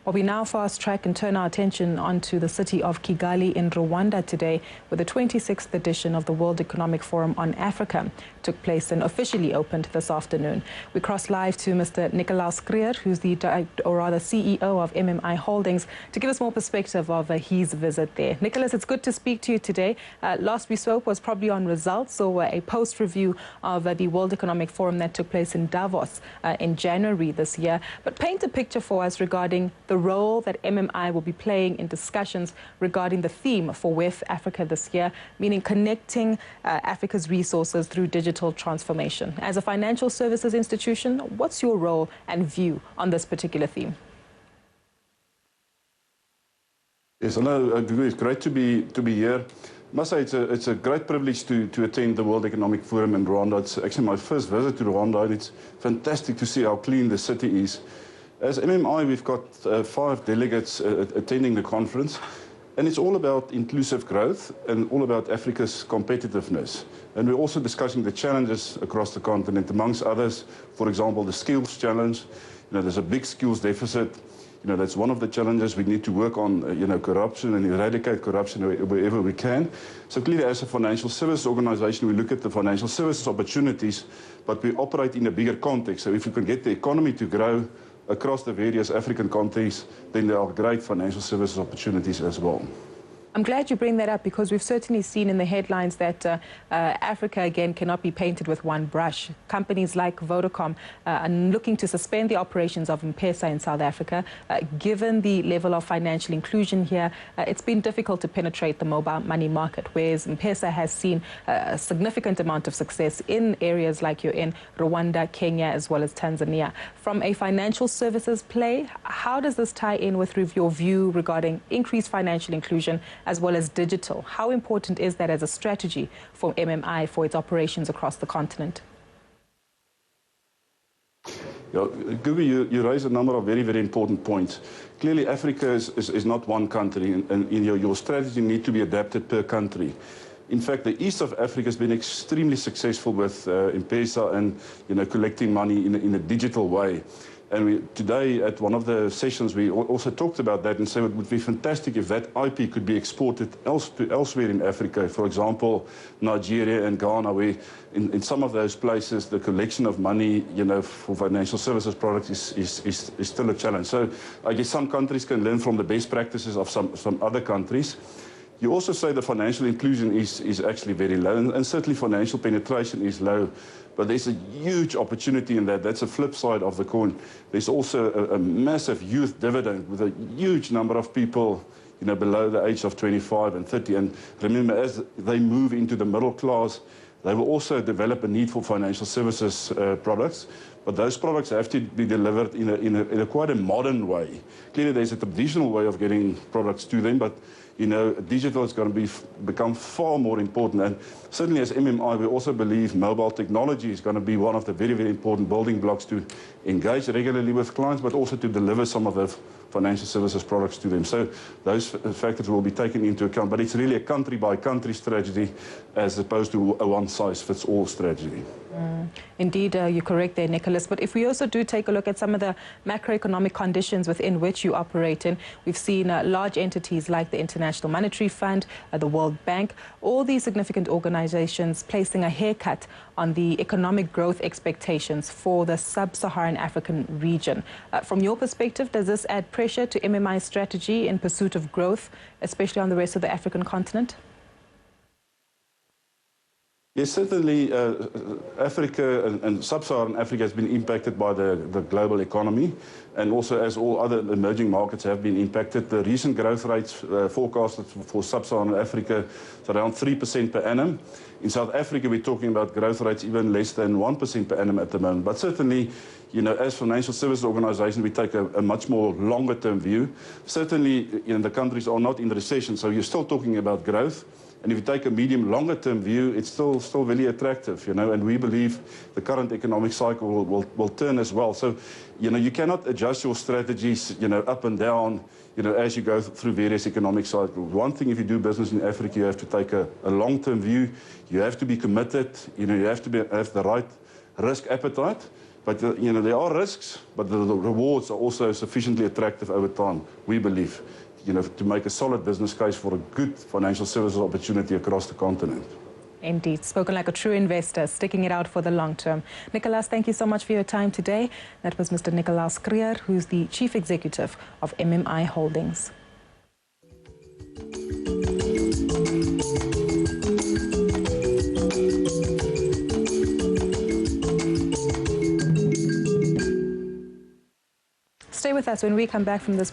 Well, we now fast track and turn our attention onto the city of Kigali in Rwanda today, where the 26th edition of the World Economic Forum on Africa took place and officially opened this afternoon. We cross live to Mr. Nicolaas Kruger, who's the CEO of MMI Holdings, to give us more perspective of his visit there. Nicholas, it's good to speak to you today. Last we spoke was probably on results or a post-review of the World Economic Forum that took place in Davos in January this year. But paint a picture for us regarding the role that MMI will be playing in discussions regarding the theme for WEF Africa this year, meaning connecting Africa's resources through digital transformation. As a financial services institution, what's your role and view on this particular theme? Yes, hello, it's great to be here. I must say it's a great privilege to attend the World Economic Forum in Rwanda. It's actually my first visit to Rwanda, and it's fantastic to see how clean the city is. As MMI, we've got 5 delegates attending the conference, and it's all about inclusive growth and all about Africa's competitiveness. And we're also discussing the challenges across the continent, amongst others, for example, the skills challenge. There's a big skills deficit. That's one of the challenges. We need to work on, corruption and eradicate corruption wherever we can. So clearly, as a financial services organization, we look at the financial services opportunities, but we operate in a bigger context. So if we can get the economy to grow across the various African countries, then there are great financial services opportunities as well. I'm glad you bring that up, because we've certainly seen in the headlines that Africa, again, cannot be painted with one brush. Companies like Vodacom are looking to suspend the operations of M-Pesa in South Africa. Given the level of financial inclusion here, it's been difficult to penetrate the mobile money market, whereas M-Pesa has seen a significant amount of success in areas like you're in Rwanda, Kenya, as well as Tanzania. From a financial services play, how does this tie in with your view regarding increased financial inclusion as well as digital? How important is that as a strategy for MMI for its operations across the continent? Yeah, Gugu, you raise a number of very, very important points. Clearly, Africa is not one country, and your strategy needs to be adapted per country. In fact, the east of Africa has been extremely successful with M-Pesa and collecting money in a digital way. And today, at one of the sessions, we also talked about that and said it would be fantastic if that IP could be exported elsewhere in Africa. For example, Nigeria and Ghana, where in some of those places, the collection of money, for financial services products is still a challenge. So I guess some countries can learn from the best practices of some other countries. You also say the financial inclusion is actually very low, and certainly financial penetration is low. But there's a huge opportunity in that. That's a flip side of the coin. There's also a massive youth dividend with a huge number of people, below the age of 25 and 30. And remember, as they move into the middle class, they will also develop a need for financial services products. But those products have to be delivered in a quite a modern way. Clearly, there's a traditional way of getting products to them, but digital is going to become far more important. And certainly as MMI, we also believe mobile technology is going to be one of the very, very important building blocks to engage regularly with clients, but also to deliver some of the financial services products to them. So those factors will be taken into account. But it's really a country-by-country strategy as opposed to a one-size-fits-all strategy. Indeed, you're correct there, Nicholas. But if we also do take a look at some of the macroeconomic conditions within which you operate in, we've seen large entities like the International Monetary Fund, the World Bank, all these significant organizations placing a haircut on the economic growth expectations for the sub-Saharan African region. From your perspective, does this add pressure to MMI's strategy in pursuit of growth, especially on the rest of the African continent? Yes, certainly Africa and sub-Saharan Africa has been impacted by the global economy, and also as all other emerging markets have been impacted. The recent growth rates forecasted for sub-Saharan Africa is around 3% per annum. In South Africa, we're talking about growth rates even less than 1% per annum at the moment. But certainly, as financial services organizations, we take a much more longer-term view. Certainly, the countries are not in recession, so you're still talking about growth. And if you take a medium, longer-term view, it's still very attractive, and we believe the current economic cycle will turn as well. So, you cannot adjust your strategies, up and down, as you go through various economic cycles. One thing, if you do business in Africa, you have to take a long-term view. You have to be committed. You have to have the right risk appetite. But there are risks, but the rewards are also sufficiently attractive over time, we believe, to make a solid business case for a good financial services opportunity across the continent. Indeed, spoken like a true investor, sticking it out for the long term. Nicolaas, thank you so much for your time today. That was Mr. Nicolaas Kruger, who's the Chief Executive of MMI Holdings. Stay with us when we come back from this